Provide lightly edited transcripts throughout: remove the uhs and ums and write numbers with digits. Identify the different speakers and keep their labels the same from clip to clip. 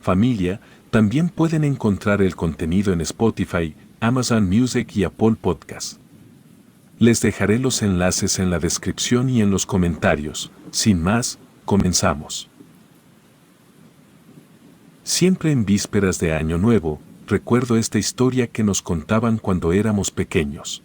Speaker 1: Familia, también pueden encontrar el contenido en Spotify, Amazon Music y Apple Podcast. Les dejaré los enlaces en la descripción y en los comentarios. Sin más, comenzamos. Siempre en vísperas de Año Nuevo, recuerdo esta historia que nos contaban cuando éramos pequeños.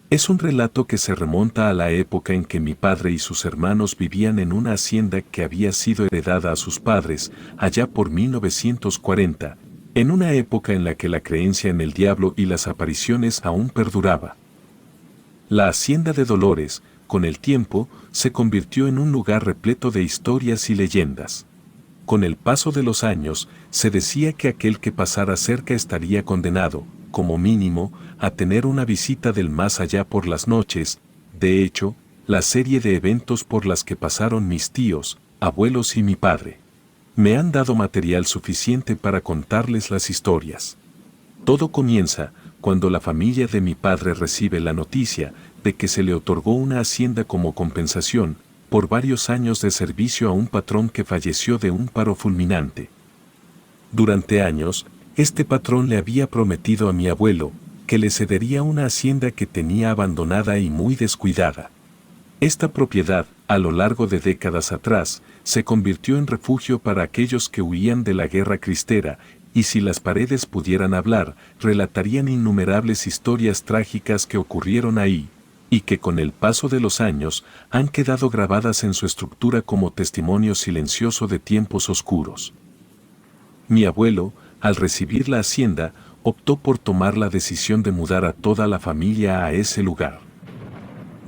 Speaker 1: Es un relato que se remonta a la época en que mi padre y sus hermanos vivían en una hacienda que había sido heredada a sus padres, allá por 1940, en una época en la que la creencia en el diablo y las apariciones aún perduraba. La hacienda de Dolores, con el tiempo, se convirtió en un lugar repleto de historias y leyendas. Con el paso de los años, se decía que aquel que pasara cerca estaría condenado, como mínimo, a tener una visita del más allá por las noches. De hecho, la serie de eventos por las que pasaron mis tíos, abuelos y mi padre, me han dado material suficiente para contarles las historias. Todo comienza cuando la familia de mi padre recibe la noticia de que se le otorgó una hacienda como compensación por varios años de servicio a un patrón que falleció de un paro fulminante. Durante años, este patrón le había prometido a mi abuelo que le cedería una hacienda que tenía abandonada y muy descuidada. Esta propiedad, a lo largo de décadas atrás, se convirtió en refugio para aquellos que huían de la guerra cristera, y si las paredes pudieran hablar, relatarían innumerables historias trágicas que ocurrieron ahí, y que con el paso de los años han quedado grabadas en su estructura como testimonio silencioso de tiempos oscuros. Mi abuelo, al recibir la hacienda, optó por tomar la decisión de mudar a toda la familia a ese lugar.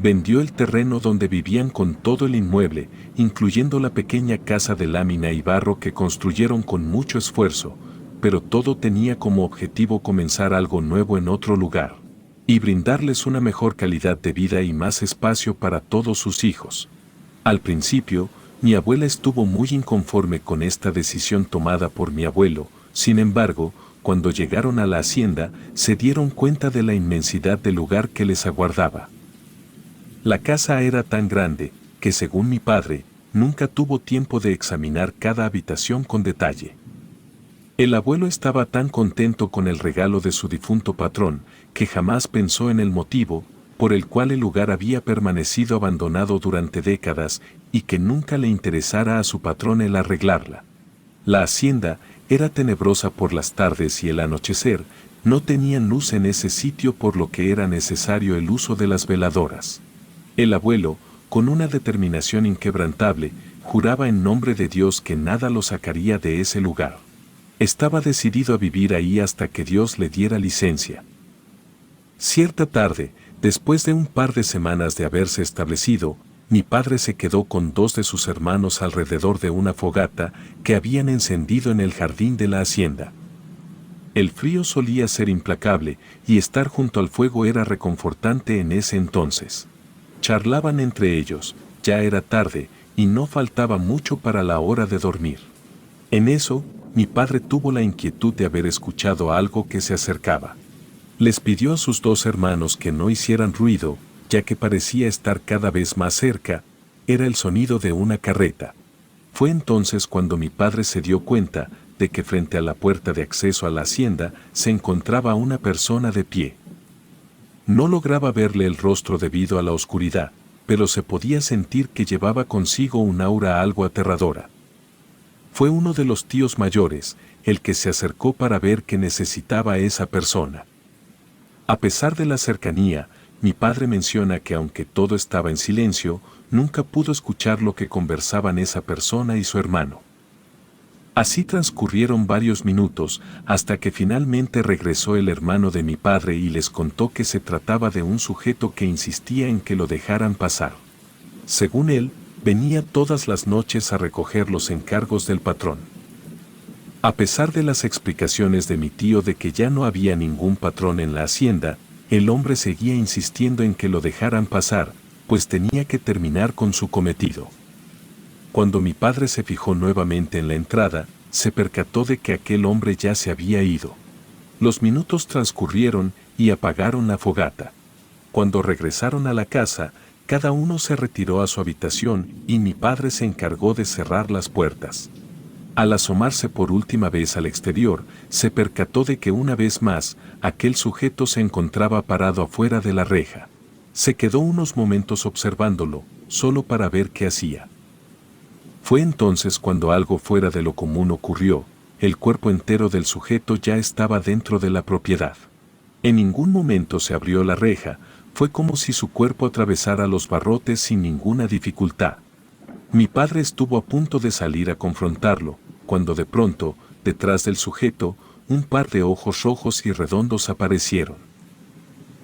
Speaker 1: Vendió el terreno donde vivían con todo el inmueble, incluyendo la pequeña casa de lámina y barro que construyeron con mucho esfuerzo, pero todo tenía como objetivo comenzar algo nuevo en otro lugar, y brindarles una mejor calidad de vida y más espacio para todos sus hijos. Al principio, mi abuela estuvo muy inconforme con esta decisión tomada por mi abuelo. Sin embargo, cuando llegaron a la hacienda, se dieron cuenta de la inmensidad del lugar que les aguardaba. La casa era tan grande, que según mi padre, nunca tuvo tiempo de examinar cada habitación con detalle. El abuelo estaba tan contento con el regalo de su difunto patrón, que jamás pensó en el motivo por el cual el lugar había permanecido abandonado durante décadas y que nunca le interesara a su patrón el arreglarla. La hacienda era tenebrosa por las tardes y el anochecer, no tenían luz en ese sitio por lo que era necesario el uso de las veladoras. El abuelo, con una determinación inquebrantable, juraba en nombre de Dios que nada lo sacaría de ese lugar. Estaba decidido a vivir ahí hasta que Dios le diera licencia. Cierta tarde, después de un par de semanas de haberse establecido, mi padre se quedó con dos de sus hermanos alrededor de una fogata que habían encendido en el jardín de la hacienda. El frío solía ser implacable y estar junto al fuego era reconfortante en ese entonces. Charlaban entre ellos, ya era tarde y no faltaba mucho para la hora de dormir. En eso, mi padre tuvo la inquietud de haber escuchado algo que se acercaba. Les pidió a sus dos hermanos que no hicieran ruido, ya que parecía estar cada vez más cerca. Era el sonido de una carreta. Fue entonces cuando mi padre se dio cuenta de que frente a la puerta de acceso a la hacienda se encontraba una persona de pie. No lograba verle el rostro debido a la oscuridad, pero se podía sentir que llevaba consigo un aura algo aterradora. Fue uno de los tíos mayores, el que se acercó para ver qué necesitaba esa persona. A pesar de la cercanía, mi padre menciona que aunque todo estaba en silencio, nunca pudo escuchar lo que conversaban esa persona y su hermano. Así transcurrieron varios minutos, hasta que finalmente regresó el hermano de mi padre y les contó que se trataba de un sujeto que insistía en que lo dejaran pasar. Según él, venía todas las noches a recoger los encargos del patrón. A pesar de las explicaciones de mi tío de que ya no había ningún patrón en la hacienda, el hombre seguía insistiendo en que lo dejaran pasar, pues tenía que terminar con su cometido. Cuando mi padre se fijó nuevamente en la entrada, se percató de que aquel hombre ya se había ido. Los minutos transcurrieron y apagaron la fogata. Cuando regresaron a la casa, cada uno se retiró a su habitación y mi padre se encargó de cerrar las puertas. Al asomarse por última vez al exterior, se percató de que una vez más, aquel sujeto se encontraba parado afuera de la reja. Se quedó unos momentos observándolo, solo para ver qué hacía. Fue entonces cuando algo fuera de lo común ocurrió. El cuerpo entero del sujeto ya estaba dentro de la propiedad. En ningún momento se abrió la reja, fue como si su cuerpo atravesara los barrotes sin ninguna dificultad. Mi padre estuvo a punto de salir a confrontarlo, cuando de pronto, detrás del sujeto, un par de ojos rojos y redondos aparecieron.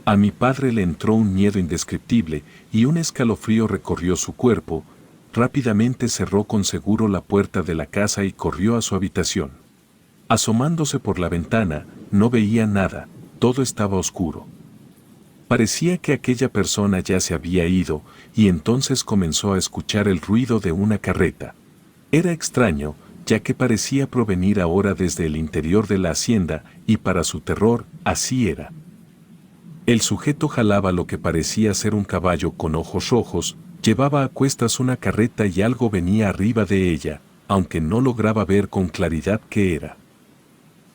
Speaker 1: A mi padre le entró un miedo indescriptible y un escalofrío recorrió su cuerpo. Rápidamente cerró con seguro la puerta de la casa y corrió a su habitación. Asomándose por la ventana, no veía nada, todo estaba oscuro. Parecía que aquella persona ya se había ido, y entonces comenzó a escuchar el ruido de una carreta. Era extraño, ya que parecía provenir ahora desde el interior de la hacienda, y para su terror, así era. El sujeto jalaba lo que parecía ser un caballo con ojos rojos, llevaba a cuestas una carreta y algo venía arriba de ella, aunque no lograba ver con claridad qué era.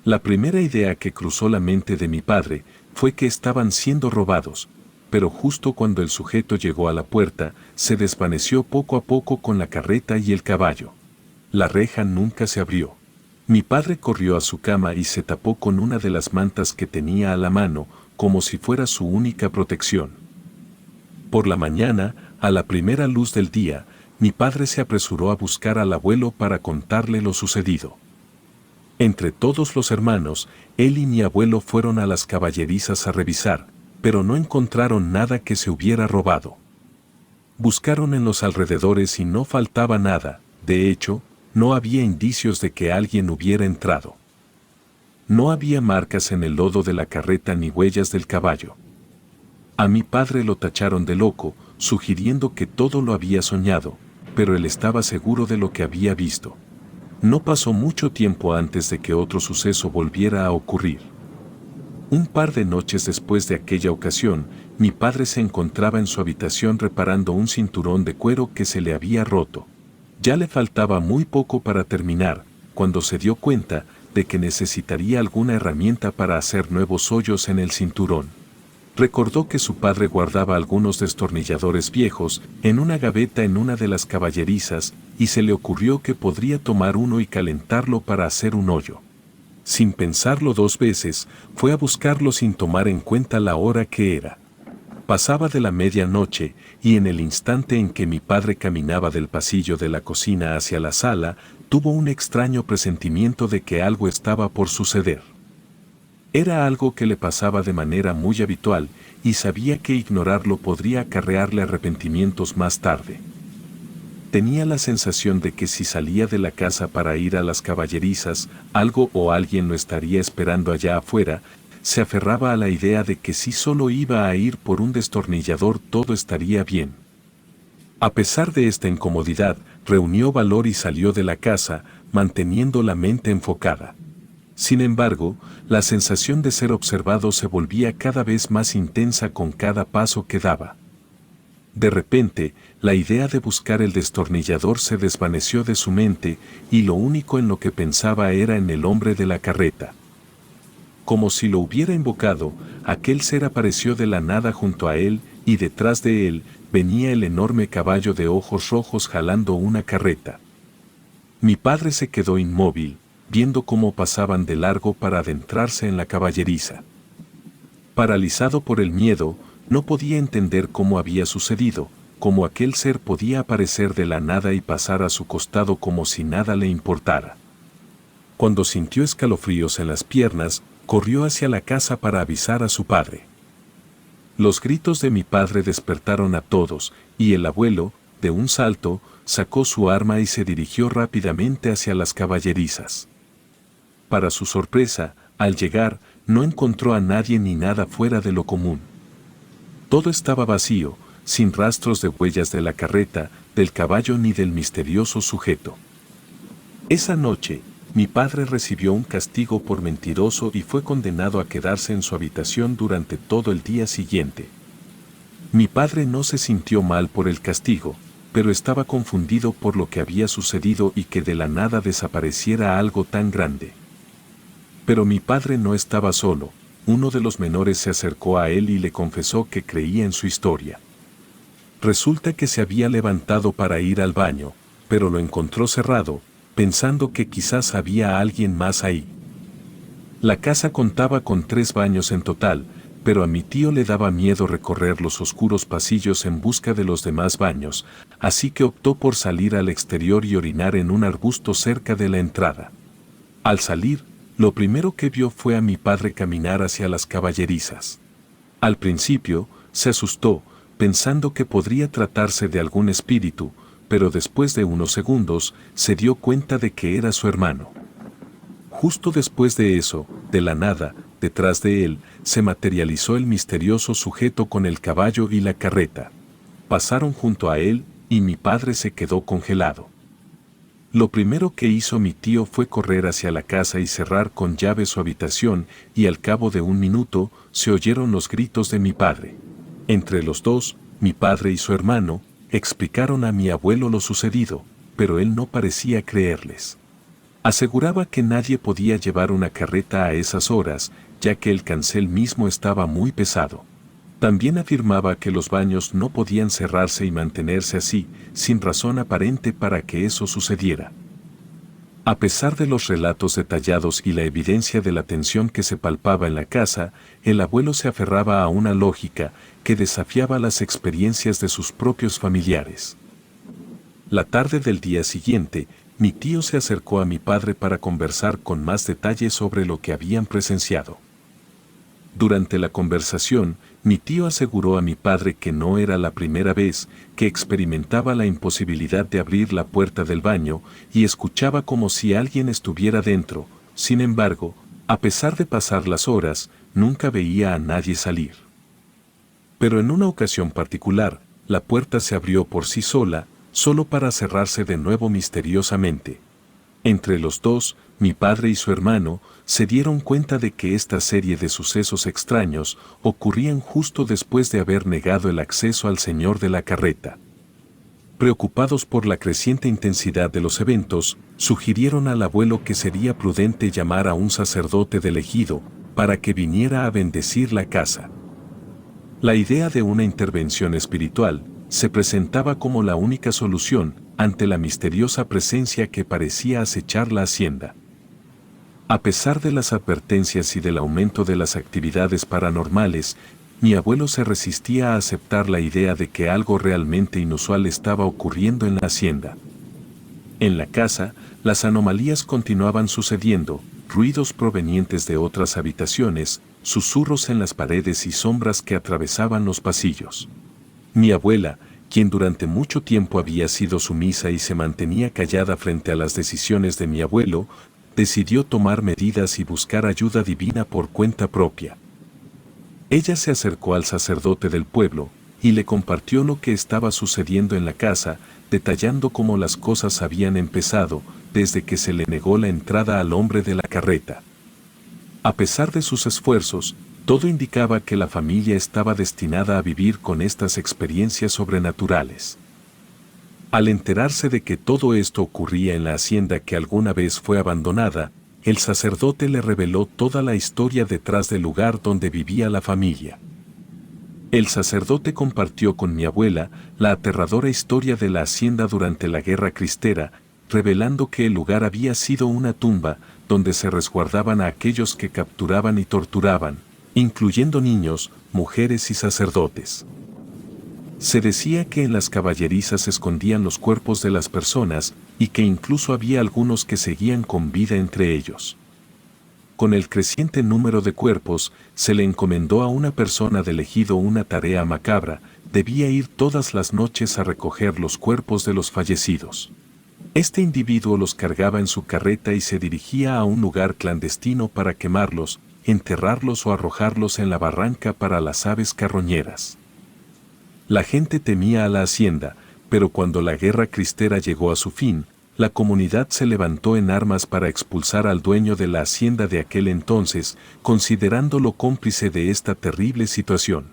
Speaker 1: La primera idea que cruzó la mente de mi padre fue que estaban siendo robados, pero justo cuando el sujeto llegó a la puerta, se desvaneció poco a poco con la carreta y el caballo. La reja nunca se abrió. Mi padre corrió a su cama y se tapó con una de las mantas que tenía a la mano, como si fuera su única protección. Por la mañana, a la primera luz del día, mi padre se apresuró a buscar al abuelo para contarle lo sucedido. Entre todos los hermanos, él y mi abuelo fueron a las caballerizas a revisar, pero no encontraron nada que se hubiera robado. Buscaron en los alrededores y no faltaba nada, de hecho, no había indicios de que alguien hubiera entrado. No había marcas en el lodo de la carreta ni huellas del caballo. A mi padre lo tacharon de loco, sugiriendo que todo lo había soñado, pero él estaba seguro de lo que había visto. No pasó mucho tiempo antes de que otro suceso volviera a ocurrir. Un par de noches después de aquella ocasión, mi padre se encontraba en su habitación reparando un cinturón de cuero que se le había roto. Ya le faltaba muy poco para terminar, cuando se dio cuenta de que necesitaría alguna herramienta para hacer nuevos hoyos en el cinturón. Recordó que su padre guardaba algunos destornilladores viejos en una gaveta en una de las caballerizas y se le ocurrió que podría tomar uno y calentarlo para hacer un hoyo. Sin pensarlo dos veces, fue a buscarlo sin tomar en cuenta la hora que era. Pasaba de la medianoche y en el instante en que mi padre caminaba del pasillo de la cocina hacia la sala, tuvo un extraño presentimiento de que algo estaba por suceder. Era algo que le pasaba de manera muy habitual y sabía que ignorarlo podría acarrearle arrepentimientos más tarde. Tenía la sensación de que si salía de la casa para ir a las caballerizas, algo o alguien lo estaría esperando allá afuera. Se aferraba a la idea de que si solo iba a ir por un destornillador todo estaría bien. A pesar de esta incomodidad, reunió valor y salió de la casa, manteniendo la mente enfocada. Sin embargo, la sensación de ser observado se volvía cada vez más intensa con cada paso que daba. De repente, la idea de buscar el destornillador se desvaneció de su mente y lo único en lo que pensaba era en el hombre de la carreta. Como si lo hubiera invocado, aquel ser apareció de la nada junto a él y detrás de él venía el enorme caballo de ojos rojos jalando una carreta. Mi padre se quedó inmóvil, viendo cómo pasaban de largo para adentrarse en la caballeriza. Paralizado por el miedo, no podía entender cómo había sucedido, cómo aquel ser podía aparecer de la nada y pasar a su costado como si nada le importara. Cuando sintió escalofríos en las piernas, corrió hacia la casa para avisar a su padre. Los gritos de mi padre despertaron a todos, y el abuelo, de un salto, sacó su arma y se dirigió rápidamente hacia las caballerizas. Para su sorpresa, al llegar, no encontró a nadie ni nada fuera de lo común. Todo estaba vacío, sin rastros de huellas de la carreta, del caballo ni del misterioso sujeto. Esa noche, mi padre recibió un castigo por mentiroso y fue condenado a quedarse en su habitación durante todo el día siguiente. Mi padre no se sintió mal por el castigo, pero estaba confundido por lo que había sucedido y que de la nada desapareciera algo tan grande. Pero mi padre no estaba solo. Uno de los menores se acercó a él y le confesó que creía en su historia. Resulta que se había levantado para ir al baño, pero lo encontró cerrado, pensando que quizás había alguien más ahí. La casa contaba con 3 baños en total, pero a mi tío le daba miedo recorrer los oscuros pasillos en busca de los demás baños, así que optó por salir al exterior y orinar en un arbusto cerca de la entrada. Al salir, lo primero que vio fue a mi padre caminar hacia las caballerizas. Al principio, se asustó, pensando que podría tratarse de algún espíritu, pero después de unos segundos, se dio cuenta de que era su hermano. Justo después de eso, de la nada, detrás de él, se materializó el misterioso sujeto con el caballo y la carreta. Pasaron junto a él, y mi padre se quedó congelado. Lo primero que hizo mi tío fue correr hacia la casa y cerrar con llave su habitación, y al cabo de 1 minuto, se oyeron los gritos de mi padre. Entre los dos, mi padre y su hermano, explicaron a mi abuelo lo sucedido, pero él no parecía creerles. Aseguraba que nadie podía llevar una carreta a esas horas, ya que el cancel mismo estaba muy pesado. También afirmaba que los baños no podían cerrarse y mantenerse así, sin razón aparente para que eso sucediera. A pesar de los relatos detallados y la evidencia de la tensión que se palpaba en la casa, el abuelo se aferraba a una lógica que desafiaba las experiencias de sus propios familiares. La tarde del día siguiente, mi tío se acercó a mi padre para conversar con más detalles sobre lo que habían presenciado. Durante la conversación, mi tío aseguró a mi padre que no era la primera vez que experimentaba la imposibilidad de abrir la puerta del baño y escuchaba como si alguien estuviera dentro. Sin embargo, a pesar de pasar las horas, nunca veía a nadie salir. Pero en una ocasión particular, la puerta se abrió por sí sola, solo para cerrarse de nuevo misteriosamente. Entre los dos, mi padre y su hermano, se dieron cuenta de que esta serie de sucesos extraños ocurrían justo después de haber negado el acceso al señor de la carreta. Preocupados por la creciente intensidad de los eventos, sugirieron al abuelo que sería prudente llamar a un sacerdote del ejido para que viniera a bendecir la casa. La idea de una intervención espiritual se presentaba como la única solución ante la misteriosa presencia que parecía acechar la hacienda. A pesar de las advertencias y del aumento de las actividades paranormales, mi abuelo se resistía a aceptar la idea de que algo realmente inusual estaba ocurriendo en la hacienda. En la casa, las anomalías continuaban sucediendo, ruidos provenientes de otras habitaciones, susurros en las paredes y sombras que atravesaban los pasillos. Mi abuela, quien durante mucho tiempo había sido sumisa y se mantenía callada frente a las decisiones de mi abuelo, decidió tomar medidas y buscar ayuda divina por cuenta propia. Ella se acercó al sacerdote del pueblo y le compartió lo que estaba sucediendo en la casa, detallando cómo las cosas habían empezado desde que se le negó la entrada al hombre de la carreta. A pesar de sus esfuerzos, todo indicaba que la familia estaba destinada a vivir con estas experiencias sobrenaturales. Al enterarse de que todo esto ocurría en la hacienda que alguna vez fue abandonada, el sacerdote le reveló toda la historia detrás del lugar donde vivía la familia. El sacerdote compartió con mi abuela la aterradora historia de la hacienda durante la Guerra Cristera, revelando que el lugar había sido una tumba donde se resguardaban a aquellos que capturaban y torturaban, incluyendo niños, mujeres y sacerdotes. Se decía que en las caballerizas se escondían los cuerpos de las personas y que incluso había algunos que seguían con vida entre ellos. Con el creciente número de cuerpos, se le encomendó a una persona del ejido una tarea macabra: debía ir todas las noches a recoger los cuerpos de los fallecidos. Este individuo los cargaba en su carreta y se dirigía a un lugar clandestino para quemarlos, enterrarlos o arrojarlos en la barranca para las aves carroñeras. La gente temía a la hacienda, pero cuando la Guerra Cristera llegó a su fin, la comunidad se levantó en armas para expulsar al dueño de la hacienda de aquel entonces, considerándolo cómplice de esta terrible situación.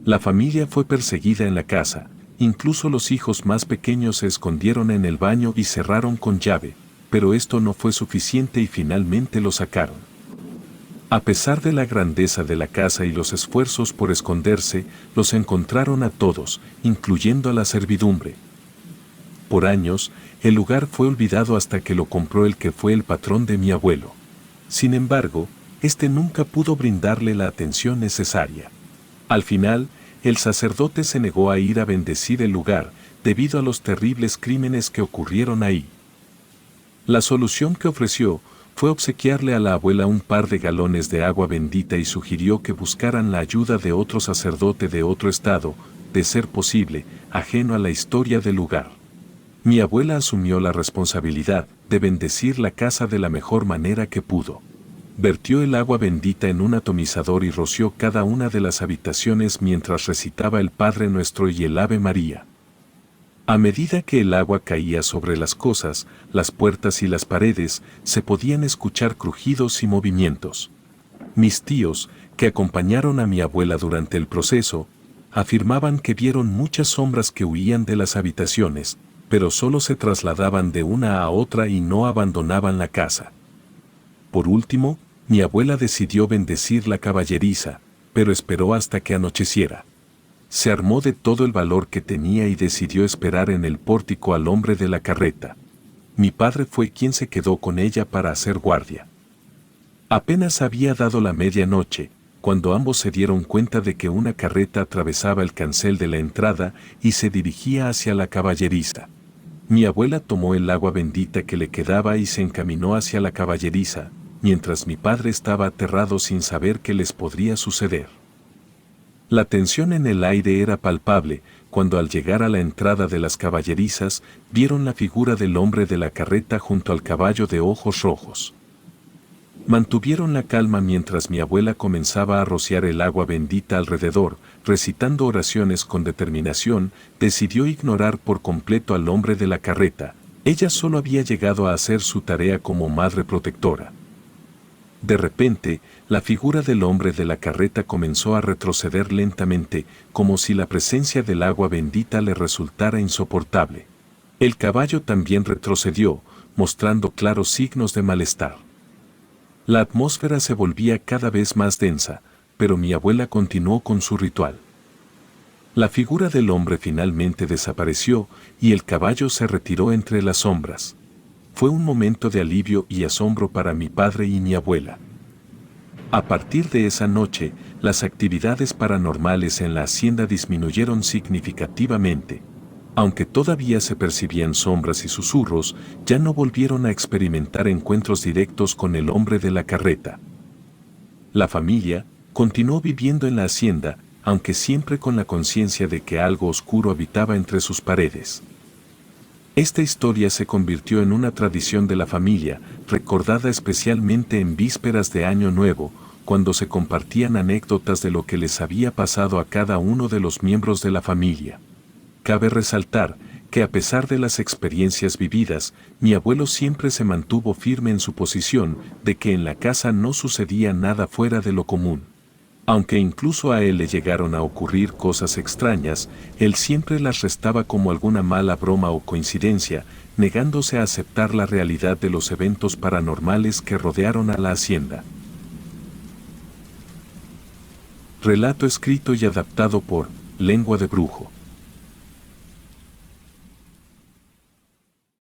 Speaker 1: La familia fue perseguida en la casa, incluso los hijos más pequeños se escondieron en el baño y cerraron con llave, pero esto no fue suficiente y finalmente lo sacaron. A pesar de la grandeza de la casa y los esfuerzos por esconderse, los encontraron a todos, incluyendo a la servidumbre. Por años, el lugar fue olvidado hasta que lo compró el que fue el patrón de mi abuelo. Sin embargo, este nunca pudo brindarle la atención necesaria. Al final, el sacerdote se negó a ir a bendecir el lugar, debido a los terribles crímenes que ocurrieron ahí. La solución que ofreció fue obsequiarle a la abuela un par de galones de agua bendita y sugirió que buscaran la ayuda de otro sacerdote de otro estado, de ser posible, ajeno a la historia del lugar. Mi abuela asumió la responsabilidad de bendecir la casa de la mejor manera que pudo. Vertió el agua bendita en un atomizador y roció cada una de las habitaciones mientras recitaba el Padre Nuestro y el Ave María. A medida que el agua caía sobre las cosas, las puertas y las paredes, se podían escuchar crujidos y movimientos. Mis tíos, que acompañaron a mi abuela durante el proceso, afirmaban que vieron muchas sombras que huían de las habitaciones, pero solo se trasladaban de una a otra y no abandonaban la casa. Por último, mi abuela decidió bendecir la caballeriza, pero esperó hasta que anocheciera. Se armó de todo el valor que tenía y decidió esperar en el pórtico al hombre de la carreta. Mi padre fue quien se quedó con ella para hacer guardia. Apenas había dado la medianoche, cuando ambos se dieron cuenta de que una carreta atravesaba el cancel de la entrada y se dirigía hacia la caballeriza. Mi abuela tomó el agua bendita que le quedaba y se encaminó hacia la caballeriza, mientras mi padre estaba aterrado sin saber qué les podría suceder. La tensión en el aire era palpable, cuando al llegar a la entrada de las caballerizas, vieron la figura del hombre de la carreta junto al caballo de ojos rojos. Mantuvieron la calma mientras mi abuela comenzaba a rociar el agua bendita alrededor, recitando oraciones con determinación, decidió ignorar por completo al hombre de la carreta. Ella solo había llegado a hacer su tarea como madre protectora. De repente, la figura del hombre de la carreta comenzó a retroceder lentamente, como si la presencia del agua bendita le resultara insoportable. El caballo también retrocedió, mostrando claros signos de malestar. La atmósfera se volvía cada vez más densa, pero mi abuela continuó con su ritual. La figura del hombre finalmente desapareció y el caballo se retiró entre las sombras. Fue un momento de alivio y asombro para mi padre y mi abuela. A partir de esa noche, las actividades paranormales en la hacienda disminuyeron significativamente. Aunque todavía se percibían sombras y susurros, ya no volvieron a experimentar encuentros directos con el hombre de la carreta. La familia continuó viviendo en la hacienda, aunque siempre con la conciencia de que algo oscuro habitaba entre sus paredes. Esta historia se convirtió en una tradición de la familia, recordada especialmente en vísperas de Año Nuevo, cuando se compartían anécdotas de lo que les había pasado a cada uno de los miembros de la familia. Cabe resaltar que a pesar de las experiencias vividas, mi abuelo siempre se mantuvo firme en su posición de que en la casa no sucedía nada fuera de lo común. Aunque incluso a él le llegaron a ocurrir cosas extrañas, él siempre las restaba como alguna mala broma o coincidencia, negándose a aceptar la realidad de los eventos paranormales que rodearon a la hacienda. Relato escrito y adaptado por Lengua de Brujo.